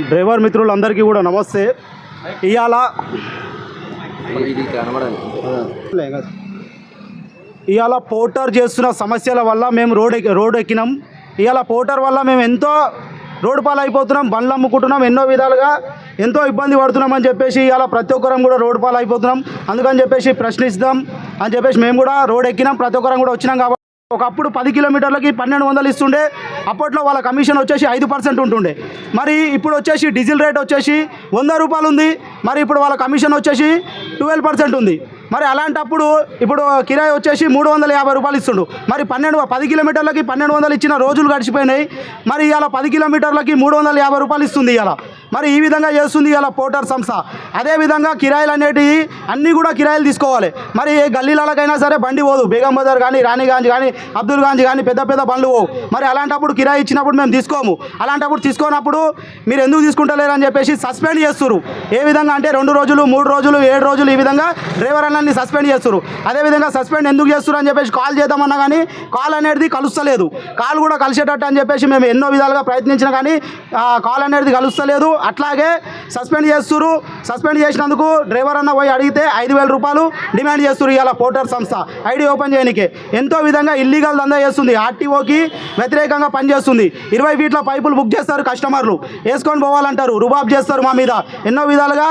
Driver మిత్రులందరికీ కూడా నమస్తే. ఇవాళ పోర్టర్ చేస్తున్న సమస్యల వల్ల మేము రోడ్ ఎక్కినాం. ఇవాళ పోర్టర్ వల్ల మేము ఎంతో రోడ్డు పాలు అయిపోతున్నాం, బండ్లు అమ్ముకుంటున్నాం, ఎన్నో విధాలుగా ఎంతో ఇబ్బంది పడుతున్నాం అని చెప్పేసి ఇవాళ ప్రతి ఒక్కరం కూడా రోడ్డు పాలు అయిపోతున్నాం. అందుకని చెప్పేసి ప్రశ్నిస్తాం అని చెప్పేసి మేము కూడా రోడ్ ఎక్కినాం, ప్రతి ఒక్కరం కూడా వచ్చినాం. కాబట్టి ఒకప్పుడు 10 కిలోమీటర్లకి 1200 ఇస్తుండే. అప్పట్లో వాళ్ళ కమిషన్ వచ్చేసి 5% ఉంటుండే. మరి ఇప్పుడు వచ్చేసి డీజిల్ రేట్ వచ్చేసి 100 రూపాయలు ఉంది. మరి ఇప్పుడు వాళ్ళ కమిషన్ వచ్చేసి 12% ఉంది. మరి అలాంటప్పుడు ఇప్పుడు కిరాయి వచ్చేసి 350 రూపాయలు ఇస్తుండు. మరి 10 కిలోమీటర్లకి 1200 ఇచ్చిన రోజులు గడిచిపోయినాయి. మరి ఇవాళ 10 కిలోమీటర్లకి 350 రూపాయలు ఇస్తుంది ఇవాళ. మరి ఈ విధంగా చేస్తుంది ఇవాళ పోర్టర్ సంస్థ. అదేవిధంగా కిరాయిలు అనేటివి అన్నీ కూడా కిరాయిలు తీసుకోవాలి. మరి ఏ గల్లీలకైనా సరే బండి పోదు. బేగం బజార్ కానీ, రాణిగంజ్ కానీ, అబ్దుల్ గంజ్ కానీ పెద్ద పెద్ద బండ్లు పోవు. మరి అలాంటప్పుడు కిరాయి ఇచ్చినప్పుడు మేము తీసుకోము. అలాంటప్పుడు తీసుకోనప్పుడు మీరు ఎందుకు తీసుకుంటలేరు అని చెప్పేసి సస్పెండ్ చేస్తున్నారు. ఏ విధంగా అంటే 2 రోజులు, 3 రోజులు, 7 రోజులు ఈ విధంగా డ్రైవర్ అన్నీ సస్పెండ్ చేస్తారు. అదేవిధంగా సస్పెండ్ ఎందుకు చేస్తారు అని చెప్పేసి కాల్ చేద్దామన్నా కానీ కాల్ అనేది కలుస్తలేదు. కాల్ కూడా కలిసేటట్టు అని చెప్పేసి మేము ఎన్నో విధాలుగా ప్రయత్నించినా కానీ కాల్ అనేది కలుస్తలేదు. అట్లాగే సస్పెండ్ చేస్తున్నారు. సస్పెండ్ చేసినందుకు డ్రైవర్ అన్న పోయి అడిగితే 5000 రూపాయలు డిమాండ్ చేస్తున్నారు. ఇవాళ పోర్టర్ సంస్థ ఐడి ఓపెన్ చేయడానికి ఎంతో విధంగా ఇల్లీగల్ దందా చేస్తుంది. ఆర్టీఓకి వ్యతిరేకంగా పనిచేస్తుంది. 20 ఫీట్ల పైపులు బుక్ చేస్తారు, కస్టమర్లు వేసుకొని పోవాలంటారు, రుబాబ్ చేస్తారు మా మీద. ఎన్నో విధాలుగా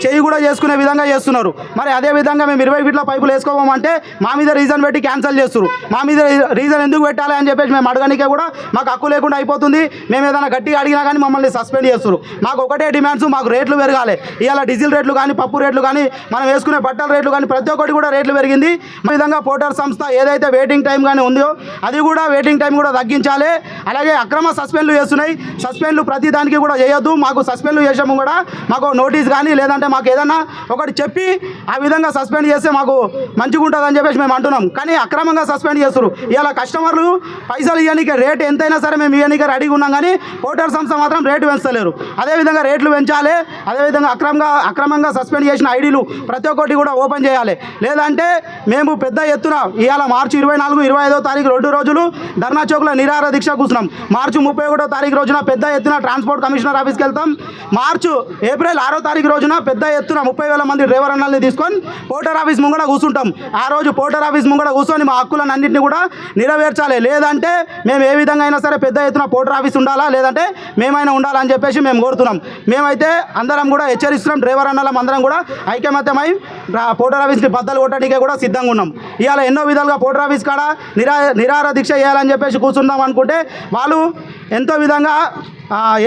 చేయి కూడా చేసుకునే విధంగా చేస్తున్నారు. మరి అదేవిధంగా మేము 20 ఫీట్ల పైపులు వేసుకోమంటే మా మీద రీజన్ పెట్టి క్యాన్సిల్ చేస్తారు. మా మీద రీజన్ ఎందుకు పెట్టాలి అని చెప్పేసి మేము అడగనికే కూడా మాకు హక్కు లేకుండా అయిపోతుంది. మేము ఏదైనా గట్టిగా అడిగినా కానీ మమ్మల్ని సస్పెండ్ చేస్తారు. మాకు ఒకటే డిమాండ్స్, మాకు రేట్లు పెరగాలి. ఇవాళ డీజిల్ రేట్లు కానీ, పప్పు రేట్లు కానీ, మనం వేసుకునే బట్టల రేట్లు కానీ ప్రతి ఒక్కటి కూడా రేట్లు పెరిగింది. ఈ విధంగా పోర్టర్ సంస్థ ఏదైతే వెయిటింగ్ టైం కానీ ఉందో అది కూడా వెయిటింగ్ టైం కూడా తగ్గించాలి. అలాగే అక్రమ సస్పెండ్లు చేస్తున్నాయి. సస్పెండ్లు ప్రతి దానికి కూడా చేయొద్దు. మాకు సస్పెండ్లు చేసాము కూడా మాకు నోటీస్ కానీ లేదంటే మాకు ఏదన్నా ఒకటి చెప్పి ఆ విధంగా సస్పెండ్ చేస్తే మాకు మంచిగా ఉంటుంది అని చెప్పేసి మేము అంటున్నాం. కానీ అక్రమంగా సస్పెండ్ చేస్తారు. ఇవాళ కస్టమర్లు పైసలు ఇవ్వడానికి రేట్ ఎంతైనా సరే మేము ఇవ్వడానికి రెడీగా ఉన్నాం. కానీ పోర్టర్ సంస్థ మాత్రం రేటు పెంచలేరు. అదేవిధంగా రేట్లు పెంచాలి. అదేవిధంగా అక్రమంగా సస్పెండ్ చేసిన ఐడీలు ప్రతి ఒక్కటి కూడా ఓపెన్ చేయాలి. లేదంటే మేము పెద్ద ఎత్తున ఇవాళ మార్చి 24, 25వ తారీఖు 2 రోజులు ధర్నా చౌక్లో నిరాహార దీక్ష కూర్చున్నాం. మార్చి 31వ తారీఖు రోజున పెద్ద ఎత్తున ట్రాన్స్పోర్ట్ కమిషనర్ ఆఫీస్కి వెళ్తాం. ఏప్రిల్ 6వ తారీఖు రోజున పెద్ద ఎత్తున 30,000 మంది డ్రైవర్ అన్నల్ని తీసుకొని పోర్టర్ ఆఫీస్ ముంగడ కూర్చుంటాం. ఆ రోజు పోర్టర్ ఆఫీస్ ముంగడ కూర్చొని మా హక్కులను అన్నింటినీ కూడా నెరవేర్చాలి. లేదంటే మేము ఏ విధంగా అయినా సరే పెద్ద ఎత్తున పోర్టర్ ఆఫీస్ ఉండాలా, లేదంటే మేమైనా ఉండాలని చెప్పేసి మేము కోరుతున్నాం. మేమైతే అందరం కూడా హెచ్చరిస్తున్నాం. డ్రైవర్ అన్నలం అందరం కూడా ఐకమత్యమై పోర్టర్ ఆఫీస్ని బద్దలు కొట్టడానికే కూడా సిద్ధంగా ఉన్నాం. ఇవాళ ఎన్నో విధాలుగా పోర్టర్ ఆఫీస్ కాడ నిరాహార దీక్ష చేయాలని చెప్పేసి కూర్చుందాం అనుకుంటే వాళ్ళు ఎంతో విధంగా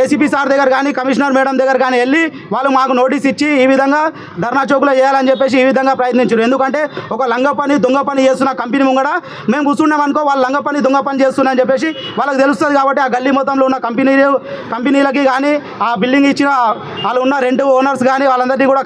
ఏసీపీ సార్ దగ్గర కానీ, కమిషనర్ మేడం దగ్గర కానీ వెళ్ళి వాళ్ళు మాకు నోటీస్ ఇచ్చి ఈ విధంగా ధర్నా చౌక్లో చేయాలని చెప్పేసి ఈ విధంగా ప్రయత్నించారు. ఎందుకంటే ఒక లంగ పని, దొంగ పని చేస్తున్న కంపెనీ ముంగడ మేము కూర్చున్నాం అనుకో, వాళ్ళు లంగ పని, దొంగ పని చేస్తున్నా అని చెప్పేసి వాళ్ళకి తెలుస్తుంది. కాబట్టి ఆ గల్లీ మొత్తంలో ఉన్న కంపెనీలకి కానీ, ఆ బిల్డింగ్ ఇచ్చిన వాళ్ళు ఉన్న రెంట్ ఓనర్స్ కానీ వాళ్ళందరినీ కూడా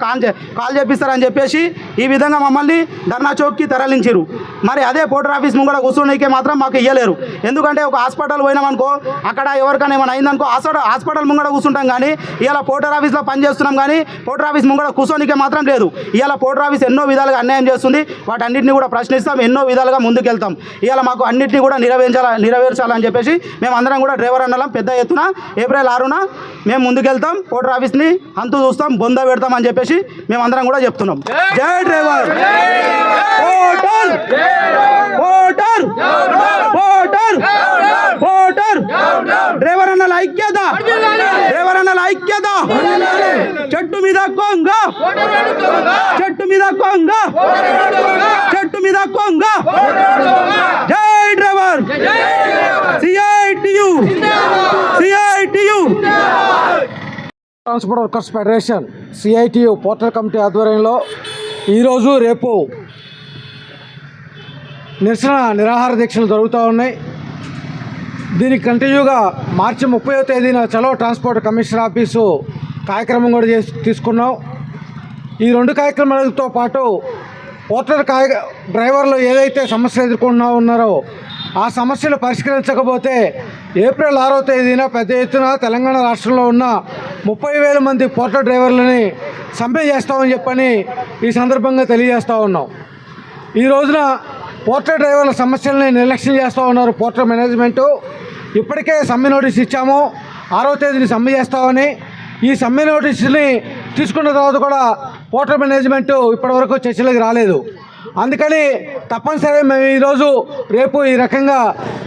కాల్ చేపిస్తారని చెప్పేసి ఈ విధంగా మమ్మల్ని ధర్నా చౌక్కి తరలించారు. మరి అదే పోర్టర్ ఆఫీస్ ముంగడ కూర్చున్నకే మాత్రం మాకు ఇవ్వలేరు. ఎందుకంటే ఒక హాస్పిటల్ పోయినామనుకో, అక్కడ ఎవరికైనా ఏమైనా అయిందనుకో హాస్పిటల్ ముంగడ కూర్చుంటాం. కానీ ఇవాళ పోర్టర్ ఆఫీస్లో పనిచేస్తున్నాం. కానీ పోర్టర్ ఆఫీస్ ముంగడ కూర్చోనికే మాత్రం లేదు. ఇవాళ పోర్టర్ ఆఫీస్ ఎన్నో విధాలుగా అన్యాయం చేస్తుంది. వాటన్నింటినీ కూడా ప్రశ్నిస్తాం, ఎన్నో విధాలుగా ముందుకెళ్తాం. ఇవాళ మాకు అన్నింటినీ కూడా నెరవేర్చాలని చెప్పేసి మేము అందరం కూడా డ్రైవర్ అన్నలం పెద్ద ఎత్తున ఏప్రిల్ 6న మేము ముందుకెళ్తాం. పోర్టర్ ఆఫీస్ని అంతు చూస్తాం, బొంద పెడతాం అని చెప్పేసి మేము అందరం కూడా చెప్తున్నాం. జై driver, Porter, Porter, Porter, Porter, driver అన్నల ఐక్యత, డ్రైవర్ అన్నల ఐక్యత. చెట్టు మీద కొంగ, చెట్టు మీద కొంగ, చెట్టు మీద కొంగ. జై driver, CITU, CITU. Transport workers federation CITU Porter committee ఆధ్వర్యంలో ఈరోజు రేపు నిరాహార దీక్షలు జరుగుతూ ఉన్నాయి. దీనికి కంటిన్యూగా మార్చి 30వ తేదీన చలో ట్రాన్స్పోర్ట్ కమిషనర్ ఆఫీసు కార్యక్రమం కూడా తీసుకున్నాం. ఈ 2 కార్యక్రమాలతో పాటు పోర్టర్ డ్రైవర్లు ఏదైతే సమస్యలు ఎదుర్కొంటూ ఉన్నారో ఆ సమస్యలు పరిష్కరించకపోతే ఏప్రిల్ 6వ తేదీన పెద్ద ఎత్తున తెలంగాణ రాష్ట్రంలో ఉన్న 30,000 మంది పోర్టర్ డ్రైవర్లని సమ్మె చేస్తామని చెప్పని ఈ సందర్భంగా తెలియజేస్తూ ఉన్నాం. ఈ రోజున పోర్టర్ డ్రైవర్ల సమస్యల్ని నిర్లక్ష్యం చేస్తూ ఉన్నారు పోర్టర్ మేనేజ్మెంటు. ఇప్పటికే సమ్మె నోటీస్ ఇచ్చాము, 6వ తేదీని సమ్మె చేస్తామని. ఈ సమ్మె నోటీసుని తీసుకున్న తర్వాత కూడా పోర్టల్ మేనేజ్మెంట్ ఇప్పటివరకు చర్చలకు రాలేదు. అందుకని తప్పనిసరిగా మేము ఈరోజు రేపు ఈ రకంగా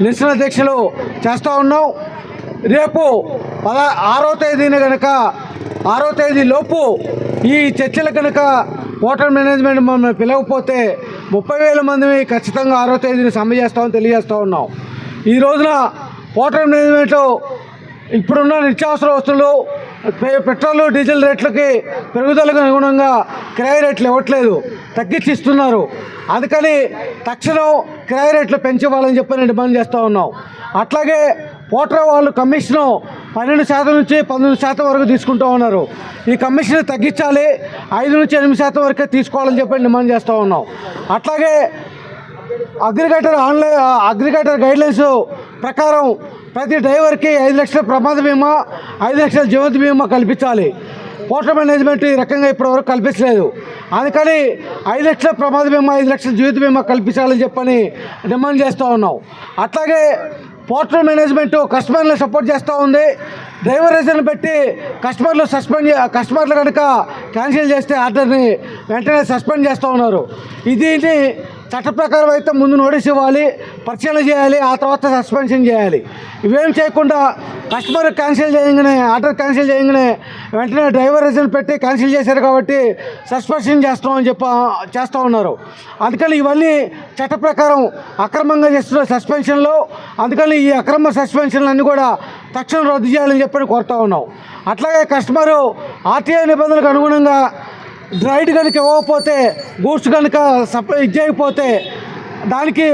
నిరసన దీక్షలు చేస్తూ ఉన్నాం. రేపు 6వ తేదీన కనుక 6వ తేదీ లోపు ఈ చర్చలు కనుక పోర్టల్ మేనేజ్మెంట్ మమ్మల్ని పిలవకపోతే 30,000 మంది ఖచ్చితంగా 6వ తేదీని సమ్మె చేస్తామని తెలియజేస్తూ ఉన్నాం. ఈ రోజున పోర్టల్ మేనేజ్మెంట్ ఇప్పుడున్న నిత్యావసర వస్తువులు పెట్రోల్ డీజిల్ రేట్లకి పెరుగుదలకు అనుగుణంగా కిరాయి రేట్లు ఇవ్వట్లేదు, తగ్గించి ఇస్తున్నారు. అందుకని తక్షణం కిరాయి రేట్లు పెంచివ్వాలని చెప్పి నేను డిమాండ్ చేస్తూ ఉన్నాం. అట్లాగే పోర్టల్ వాళ్ళు కమిషను 12% నుంచి 19% వరకు తీసుకుంటూ ఉన్నారు. ఈ కమిషన్ తగ్గించాలి, 5 నుంచి 8% వరకే తీసుకోవాలని చెప్పి డిమాండ్ చేస్తూ ఉన్నాం. అట్లాగే అగ్రిగేటర్ గైడ్లైన్స్ ప్రకారం ప్రతి డ్రైవర్కి 5 లక్షల ప్రమాద బీమా, 5 లక్షల జీవిత బీమా కల్పించాలి. పోర్టల్ మేనేజ్మెంట్ ఈ రకంగా ఇప్పటివరకు కల్పించలేదు. అందుకని 5 లక్షల ప్రమాద బీమా, 5 లక్షల జీవిత బీమా కల్పించాలని చెప్పని డిమాండ్ చేస్తూ ఉన్నాం. అట్లాగే పోర్టల్ మేనేజ్మెంట్ కస్టమర్లు సపోర్ట్ చేస్తూ ఉంది. డ్రైవర్ రీజన్ పెట్టి కస్టమర్లు కనుక క్యాన్సిల్ చేస్తే ఆర్డర్ని వెంటనే సస్పెండ్ చేస్తూ ఉన్నారు. ఇది చట్ట ప్రకారం అయితే ముందు నోటీస్ ఇవ్వాలి, పరిశీలన చేయాలి, ఆ తర్వాత సస్పెన్షన్ చేయాలి. ఇవేం చేయకుండా కస్టమర్ క్యాన్సిల్ చేయగానే, ఆర్డర్ క్యాన్సిల్ చేయగానే వెంటనే డ్రైవర్ రీజన్ పెట్టి క్యాన్సిల్ చేశారు కాబట్టి సస్పెన్షన్ చేస్తామని చేస్తూ ఉన్నారు. అందుకని ఇవన్నీ చట్ట ప్రకారం అక్రమంగా చేస్తున్న సస్పెన్షన్లు. అందుకని ఈ అక్రమ సస్పెన్షన్లు అన్నీ కూడా తక్షణం రద్దు చేయాలని చెప్పి కోరుతూ ఉన్నాం. అట్లాగే కస్టమరు ఆర్టీఐ నిబంధనలకు అనుగుణంగా రైడ్ కనుక ఇవ్వకపోతే, గూడ్స్ కనుక చేయకపోతే దానికి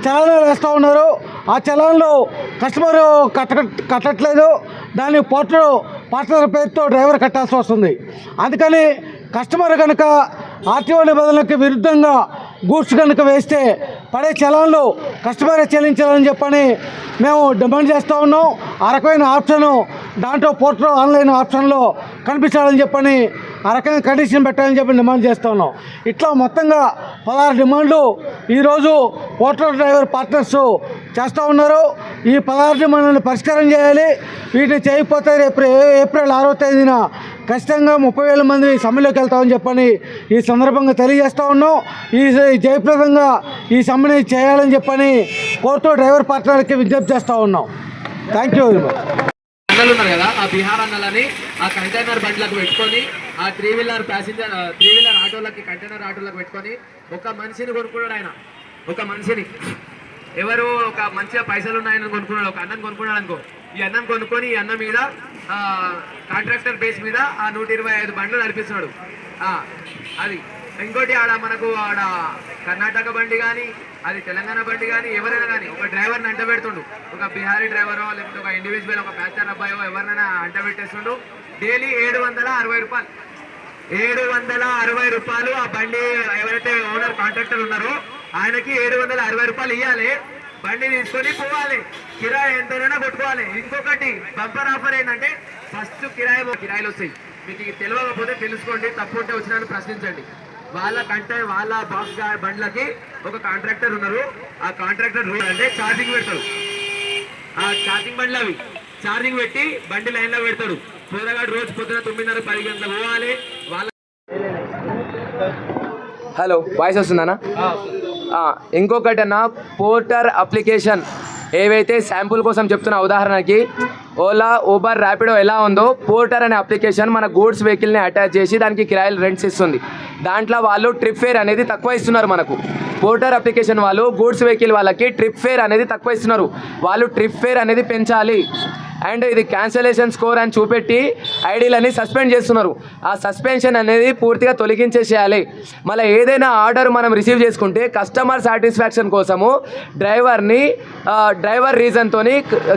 చలానాలు వేస్తూ ఉన్నారు. ఆ చలాన్లు కస్టమరు కట్టట్లేదు, దాన్ని పార్ట్నర్ పేరుతో డ్రైవర్ కట్టాల్సి వస్తుంది. అందుకని కస్టమర్ కనుక ఆర్టీఓ నిబంధనలకు విరుద్ధంగా గూడ్స్ కనుక వేస్తే పడే చలాన్లు కస్టమరే చెల్లించాలని చెప్పని మేము డిమాండ్ చేస్తూ ఉన్నాం. ఆ రకమైన ఆప్షను దాంట్లో పోర్టల్ ఆన్లైన్ ఆప్షన్లో కనిపించాలని చెప్పని ఆ రకంగా కండిషన్ పెట్టాలని చెప్పి డిమాండ్ చేస్తూ ఉన్నాం. ఇట్లా మొత్తంగా 16 డిమాండ్లు ఈరోజు పోర్టల్ డ్రైవర్ పార్ట్నర్స్ చేస్తూ ఉన్నారు. ఈ 16 డిమాండ్లను పరిష్కారం చేయాలి. వీటిని చేయకపోతే రేపు ఏప్రిల్ 6వ తేదీన ఖచ్చితంగా 30,000 మంది సమ్మెలోకి వెళ్తామని చెప్పని ఈ సందర్భంగా తెలియజేస్తూ ఉన్నాం. ఈ జయప్రదంగా ఈ సమ్మెని చేయాలని చెప్పని కోరుతూ డ్రైవర్ పార్ట్నర్కి విజ్ఞప్తి చేస్తూ ఉన్నాం. Thank you very much. అన్నలు ఉన్నారు కదా, ఆ బీహార్ అన్నలని ఆ కంటైనర్ బండ్లకు పెట్టుకొని, ఆ 3 వీలర్ ఆటోలకి, కంటైనర్ ఆటోలకు పెట్టుకొని ఒక మనిషిని కొనుక్కున్నాడు. ఆయన ఒక మనిషిని ఎవరు ఒక మంచిగా పైసలు ఉన్నాయని కొనుక్కున్నాడు, ఒక అన్నం కొనుక్కున్నాడు అనుకో. ఈ అన్నం కొనుక్కొని ఈ అన్నం మీద కాంట్రాక్టర్ బేస్ మీద ఆ 125 బండ్లు నడిపిస్తున్నాడు. అది ఇంకోటి మనకు కర్ణాటక బండి కానీ, అది తెలంగాణ బండి కానీ, ఎవరైనా కానీ ఒక డ్రైవర్ని అంట పెడుతుండు. ఒక బిహారీ డ్రైవరో లేకపోతే ఒక ఇండివిజువల్, ఒక ప్యాచర్ అబ్బాయో ఎవరినైనా అంట పెట్టేస్తుండు. డైలీ 760 రూపాయలు, 760 రూపాయలు ఆ బండి ఎవరైతే ఓనర్ కాంట్రాక్టర్ ఉన్నారో ఆయనకి 760 రూపాయలు ఇవ్వాలి. బండి తీసుకొని పోవాలి, కిరాయి ఎంతైనా కొట్టుకోవాలి. ఇంకొకటి బంపర్ ఆఫర్ ఏంటంటే ఫస్ట్ కిరాయిలు వస్తాయి. మీకు తెలియకపోతే తెలుసుకోండి, తప్పు ఉంటే వచ్చినా ప్రశ్నించండి. వాళ్ళ బాక్స్ బండ్లకి ఒక కాంట్రాక్టర్ ఉన్నారు. ఆ కాంట్రాక్టర్ అంటే ఛార్జింగ్ పెడతాడు. ఆ ఛార్జింగ్ బండ్లు అవి ఛార్జింగ్ పెట్టి బండి లైన్లో పెడతాడు. పోరగాడు రోజు పొద్దున 9:30-10 గంటలకు పోవాలి. హలో, వాయిస్ వస్తుందన్నా? ఇంకొకటి అన్న, పోర్టర్ అప్లికేషన్ ఏవైతే శాంపుల్ కోసం చెప్తున్న, ఉదాహరణకి ఓలా, ఊబర్, ర్యాపిడో ఎలా ఉందో పోర్టర్ అనే అప్లికేషన్ మన గూడ్స్ వెహికల్ని అటాచ్ చేసి దానికి కిరాయిలు రెంట్స్ ఇస్తుంది. దాంట్లో వాళ్ళు ట్రిప్ ఫేర్ అనేది తక్కువ ఇస్తున్నారు మనకు. పోర్టర్ అప్లికేషన్ వాళ్ళు గూడ్స్ వెహికల్ వాళ్ళకి ట్రిప్ ఫేర్ అనేది తక్కువ ఇస్తున్నారు. వాళ్ళు ట్రిప్ ఫేర్ అనేది పెంచాలి. అండ్ ఇది క్యాన్సలేషన్ స్కోర్ అని చూపెట్టి ఐడీలని సస్పెండ్ చేస్తున్నారు. ఆ సస్పెన్షన్ అనేది పూర్తిగా తొలగించేసేయాలి. మళ్ళీ ఏదైనా ఆర్డర్ మనం రిసీవ్ చేసుకుంటే కస్టమర్ సాటిస్ఫాక్షన్ కోసము డ్రైవర్ రీజన్తో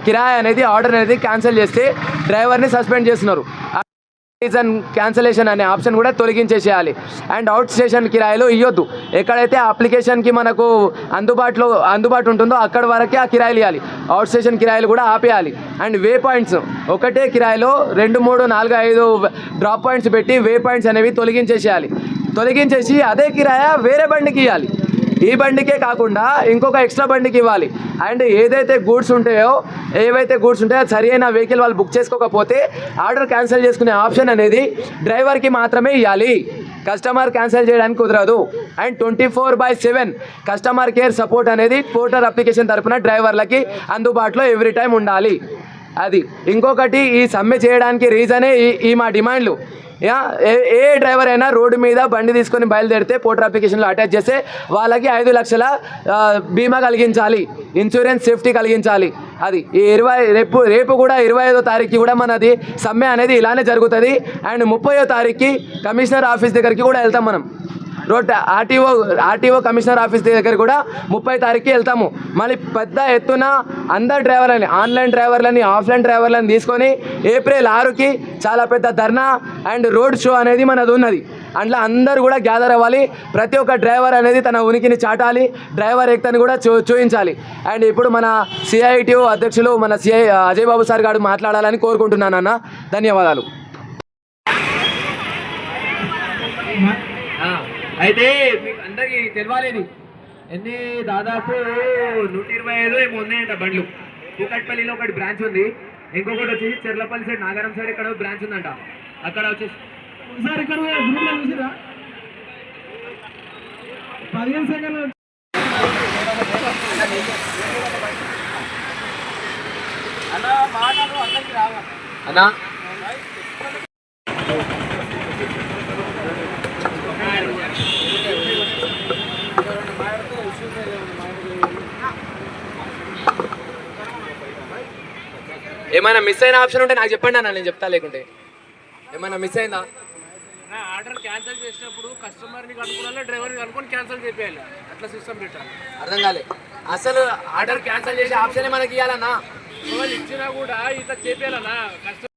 కిరాయి అనేది ఆర్డర్ అనేది క్యాన్సిల్ చేస్తే డ్రైవర్ని సస్పెండ్ చేస్తున్నారు. రీజన్ క్యాన్సలేషన్ అనే ఆప్షన్ కూడా తొలగించేసేయాలి. అండ్ అవుట్ స్టేషన్ కిరాయిలు ఇవ్వద్దు. ఎక్కడైతే అప్లికేషన్కి మనకు అందుబాటు ఉంటుందో అక్కడ వరకే ఆ కిరాయిలు ఇవ్వాలి. అవుట్ స్టేషన్ కిరాయిలు కూడా ఆపేయాలి. అండ్ వే పాయింట్స్ ఒకటే కిరాయిలో 2, 3, 4, 5 డ్రాప్ పాయింట్స్ పెట్టి వే పాయింట్స్ అనేవి తొలగించేసేయాలి. తొలగించేసి అదే కిరాయి వేరే బండికి ఇవ్వాలి. ఈ బండికే కాకుండా ఇంకొక ఎక్స్ట్రా బండికి ఇవ్వాలి. అండ్ ఏవైతే గూడ్స్ ఉంటాయో అది సరి అయిన వెహికల్ వాళ్ళు బుక్ చేసుకోకపోతే ఆర్డర్ క్యాన్సిల్ చేసుకునే ఆప్షన్ అనేది డ్రైవర్కి మాత్రమే ఇవ్వాలి. కస్టమర్ క్యాన్సిల్ చేయడానికి కుదరదు. అండ్ 24/7 కస్టమర్ కేర్ సపోర్ట్ అనేది పోర్టర్ అప్లికేషన్ తరపున డ్రైవర్లకి అందుబాటులో ఎవ్రీ టైం ఉండాలి. అది ఇంకొకటి, ఈ సమ్మె చేయడానికి రీజనే ఈ మా డిమాండ్లు. ఏ డ్రైవర్ అయినా రోడ్డు మీద బండి తీసుకొని బయలుదేరితే పోర్టర్ అప్లికేషన్లో అటాచ్ చేస్తే వాళ్ళకి 5 లక్షల బీమా కలిగించాలి, ఇన్సూరెన్స్ సేఫ్టీ కలిగించాలి. అది ఈ రేపు కూడా 25వ తారీఖుకి కూడా మనది సమ్మె అనేది ఇలానే జరుగుతుంది. అండ్ 30వ తారీఖుకి కమిషనర్ ఆఫీస్ దగ్గరికి కూడా వెళ్తాం మనం. రోడ్ ఆర్టీఓ కమిషనర్ ఆఫీస్ దగ్గర కూడా 30 తారీఖుకి వెళ్తాము. మళ్ళీ పెద్ద ఎత్తున అందరు డ్రైవర్లని, ఆన్లైన్ డ్రైవర్లని, ఆఫ్లైన్ డ్రైవర్లని తీసుకొని ఏప్రిల్ 6కి చాలా పెద్ద ధర్నా అండ్ రోడ్ షో అనేది మనది ఉన్నది. అందులో అందరూ కూడా గ్యాదర్ అవ్వాలి. ప్రతి ఒక్క డ్రైవర్ అనేది తన ఉనికిని చాటాలి, డ్రైవర్ ఎక్తని కూడా చూపించాలి. అండ్ ఇప్పుడు మన సిఐటిఓ అధ్యక్షులు మన అజయ్ బాబు సార్ గారు మాట్లాడాలని కోరుకుంటున్నాను అన్న. ధన్యవాదాలు. అయితే మీకు అందరికి తెలియాలి, ఎన్ని దాదాపు 125 ఏమో ఉన్నాయంట బండ్లు. కూకట్పల్లిలో ఒకటి బ్రాంచ్ ఉంది, ఇంకొకటి వచ్చేసి చెర్లపల్లి సైడ్ నాగారం సైడ్ ఇక్కడ బ్రాంచ్ ఉందంట. అక్కడ వచ్చేసి సార్ ఇక్కడ గ్రూప్లో చూసిరా 15 సెకండ్లు అన్నా ఏమైనా మిస్ అయిన ఆప్షన్ ఉంటే నాకు చెప్పండి అన్న, నేను చెప్తా. లేకుంటే ఏమైనా మిస్ అయిందా? ఆర్డర్ క్యాన్సిల్ చేసినప్పుడు కస్టమర్ని కనుక్కోవాలి, డ్రైవర్ని కనుక్కొని క్యాన్సిల్ చేయాలి. అట్లా సిస్టమ్ పెట్టాలి. అర్థం కాలే. అసలు ఆర్డర్ క్యాన్సిల్ చేసే ఆప్షన్ మనకి ఇవ్వాలన్నా. వాళ్ళు ఇచ్చినా కూడా ఇట్లా చేయాలన్నా. కష్టం